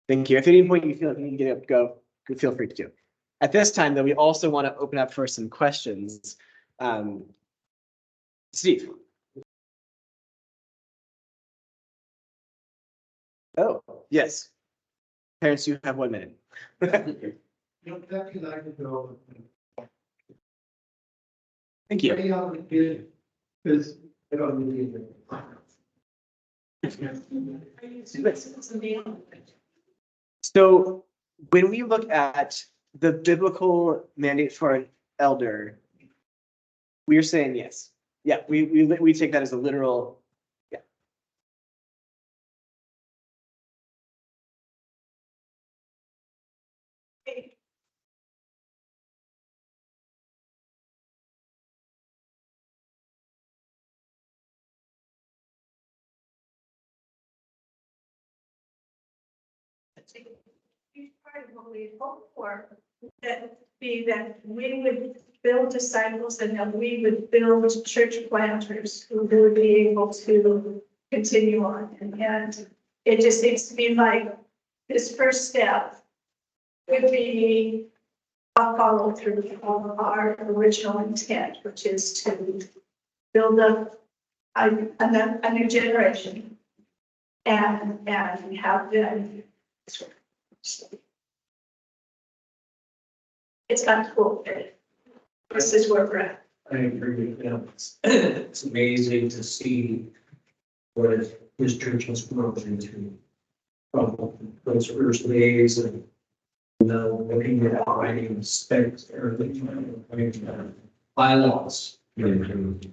Thank you. If at any point you feel like you need to get up, go, feel free to do. At this time, though, we also want to open up for some questions. Steve. Oh, yes. Parents, you have 1 minute. Thank you. So when we look at the biblical mandate for an elder, we're saying yes. Yeah, we take that as a literal. Yeah. Huge part of what we hope for, that we would build disciples and that we would build church planters who would be able to continue on. And it just seems to me like this first step would be a follow through of our original intent, which is to build up a new generation and have them. It's kind of cool. This is where we're at. I agree with them. It's amazing to see what his church has grown into. From those first days and looking at writing specs, everything, bylaws. Look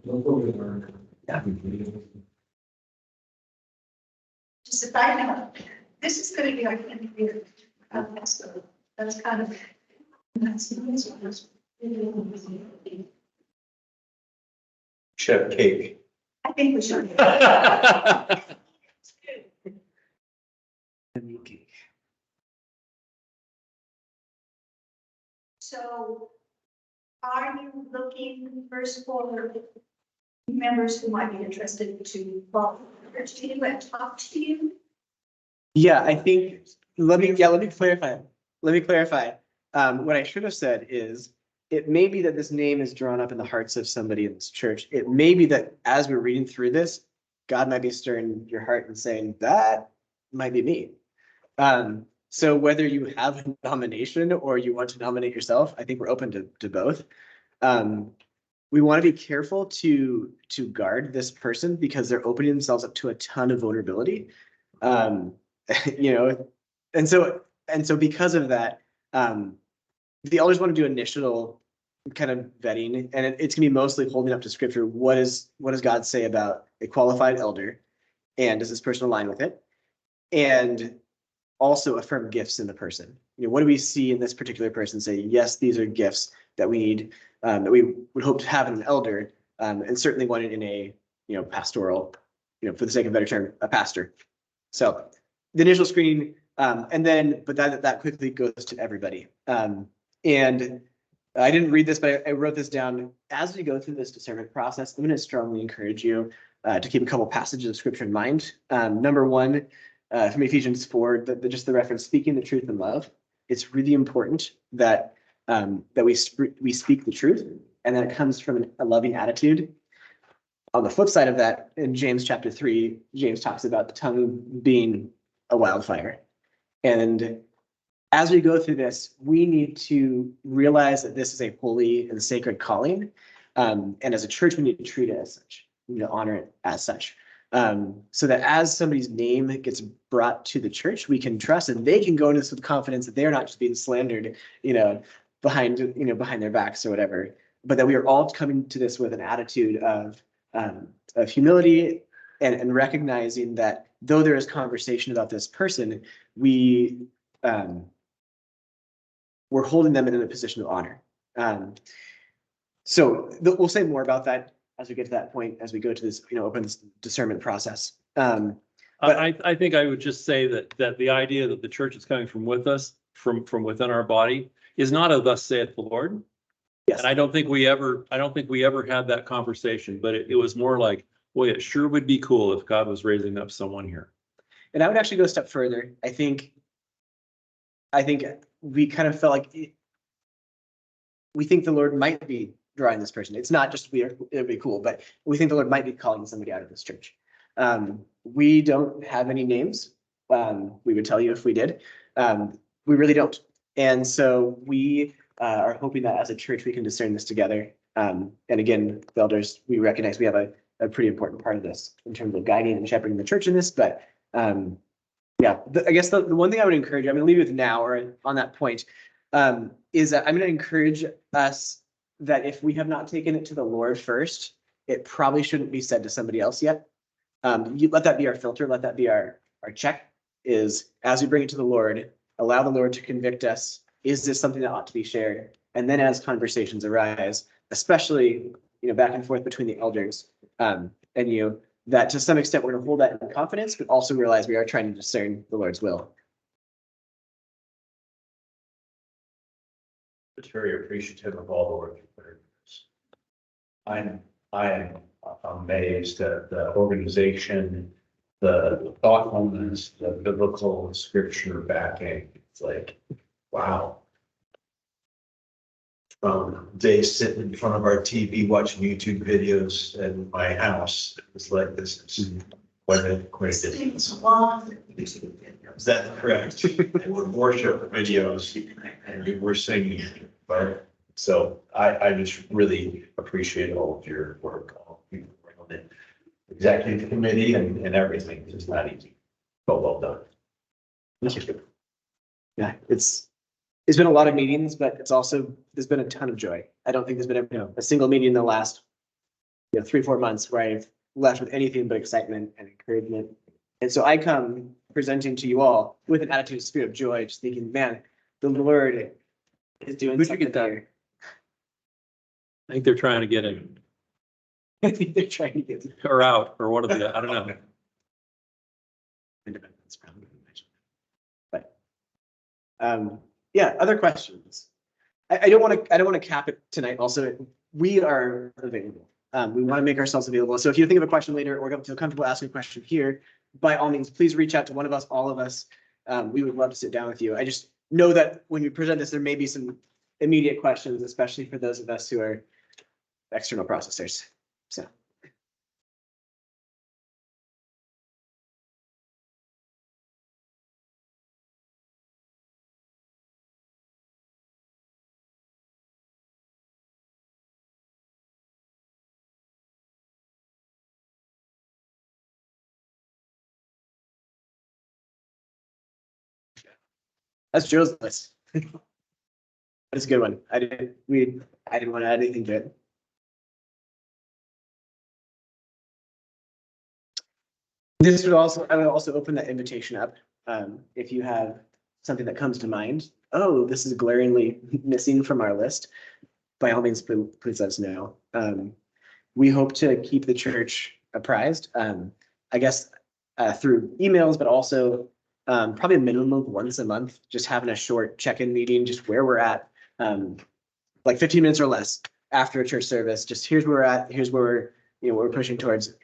what we learned. Just a side note, this is going to be our 10th year. So that's kind of. Chef cake. I think we should. So are you looking first for members who might be interested to volunteer to you and talk to you? Yeah, I think, let me clarify. What I should have said is, it may be that this name is drawn up in the hearts of somebody in this church. It may be that as we're reading through this, God might be stirring your heart and saying, that might be me. So whether you have a nomination or you want to nominate yourself, I think we're open to both. We want to be careful to guard this person because they're opening themselves up to a ton of vulnerability. You know, and so because of that, the elders want to do initial kind of vetting, and it's gonna be mostly holding up to scripture. What does God say about a qualified elder, and does this person align with it? And also affirm gifts in the person. You know, what do we see in this particular person? Say, yes, these are gifts that we need, that we would hope to have in an elder, and certainly one in a pastoral, for the sake of a better term, a pastor. So the initial screening, and then but that quickly goes to everybody. And I didn't read this, but I wrote this down. As we go through this discernment process, I'm going to strongly encourage you to keep a couple passages of scripture in mind. Number one, from Ephesians 4, just the reference, speaking the truth in love. It's really important that we speak the truth, and that it comes from a loving attitude. On the flip side of that, in James chapter 3, James talks about the tongue being a wildfire. And as we go through this, we need to realize that this is a holy and sacred calling. And as a church, we need to treat it as such. We need to honor it as such. So that as somebody's name gets brought to the church, we can trust and they can go into this with confidence that they're not just being slandered, behind their backs or whatever, but that we are all coming to this with an attitude of humility and recognizing that though there is conversation about this person, we're holding them in a position of honor. So we'll say more about that as we get to that point, as we go to this, open this discernment process. But I think I would just say that the idea that the church is coming from with us, from within our body, is not a thus saith the Lord. yes, And I don't think we ever had that conversation, but it was more like, boy, it sure would be cool if God was raising up someone here. And I would actually go a step further. I think we kind of felt like we think the Lord might be drawing this person. It's not just weird, it'd be cool, but we think the Lord might be calling somebody out of this church. We don't have any names. We would tell you if we did. We really don't. And so we are hoping that as a church, we can discern this together. And again, the elders, we recognize we have a pretty important part of this in terms of guiding and shepherding the church in this, but yeah, I guess the one thing I would encourage you, I'm gonna leave you with now or on that point, is that I'm gonna encourage us that if we have not taken it to the Lord first, it probably shouldn't be said to somebody else yet. You let that be our filter, let that be our check, is as we bring it to the Lord, allow the Lord to convict us. Is this something that ought to be shared? And then as conversations arise, especially, back and forth between the elders, and you, that to some extent, we're gonna hold that in confidence, but also realize we are trying to discern the Lord's will. It's very appreciative of all the work you put into this. I am amazed at the organization, the thoughtfulness, the biblical scripture backing. It's like, wow. From days sitting in front of our TV watching YouTube videos in my house, it was like this is quite a distance. Is that correct? And we're worship videos and we're singing, but so I just really appreciate all of your work, all of you on the executive committee and everything. It's not easy, but well done. Thank you. Yeah, it's been a lot of meetings, but there's been a ton of joy. I don't think there's been a single meeting in the last 3-4 months where I've left with anything but excitement and encouragement. And so I come presenting to you all with an attitude of spirit of joy, just thinking, man, the Lord is doing Who'd you something get that? here. I think they're trying to get in I think they're trying to get or out or one of the, I don't know. independence. But yeah, other questions? I don't want to cap it tonight. Also, we are available. We want to make ourselves available. So if you think of a question later or feel comfortable asking a question here, by all means, please reach out to one of us, all of us. We would love to sit down with you. I just know that when we present this, there may be some immediate questions, especially for those of us who are external processors. So. That's Joe's list. That's a good one. I didn't want to add anything to it. I would also open that invitation up. If you have something that comes to mind, oh, this is glaringly missing from our list, by all means, please let us know. We hope to keep the church apprised, I guess, through emails, but also probably a minimum of once a month, just having a short check-in meeting, just where we're at, like 15 minutes or less after a church service. Just here's where we're at, here's where we're pushing towards.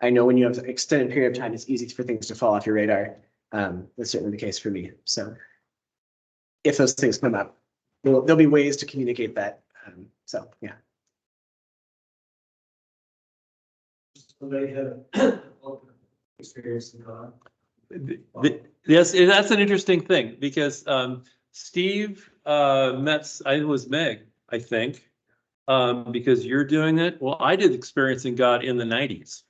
I know when you have an extended period of time, it's easy for things to fall off your radar. That's certainly the case for me. So if those things come up, there'll be ways to communicate that. So yeah. Somebody have experience in God. Yes, that's an interesting thing because Steve met, it was Meg, I think, because you're doing it. Well, I did Experiencing God in the 90s.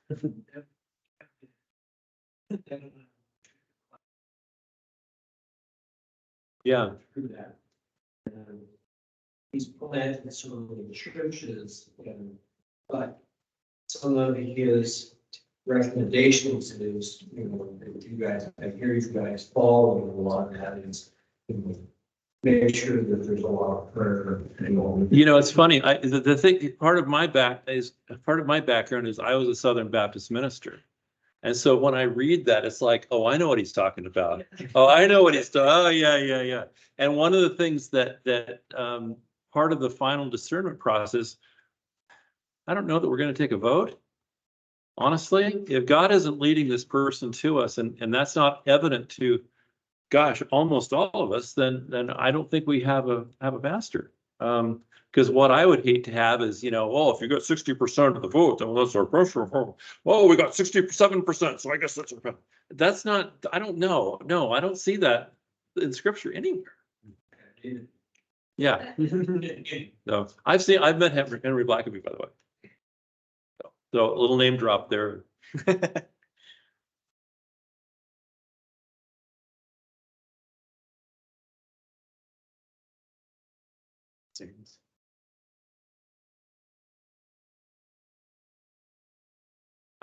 Yeah. Through that. And he's planted so many churches, but some of his recommendations is, that you guys, I hear you guys following a lot of that is, make sure that there's a lot of prayer. It's funny. The thing, part of my background is I was a Southern Baptist minister. And so when I read that, it's like, oh, I know what he's talking about. Oh, I know what he's talking. Oh, yeah. And one of the things that part of the final discernment process, I don't know that we're going to take a vote. honestly, if God isn't leading this person to us and that's not evident to, gosh, almost all of us, then I don't think we have a pastor. Because what I would hate to have is, well, if you got 60% of the vote, then that's our pressure. Well, we got 67%, so I guess that's our. That's not, I don't know. No, I don't see that in scripture anywhere. Yeah, no, I've met Henry Blackaby, by the way. So a little name drop there.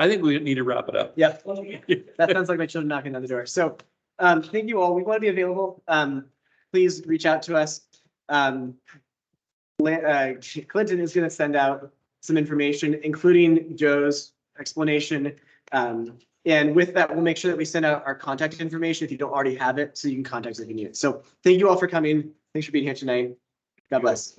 I think we need to wrap it up. Yeah, that sounds like my children knocking on the door. So, thank you all. We want to be available. Please reach out to us. Clinton is going to send out some information, including Joe's explanation. And with that, we'll make sure that we send out our contact information if you don't already have it, so you can contact us if you need it. So thank you all for coming. Thanks for being here tonight. God bless.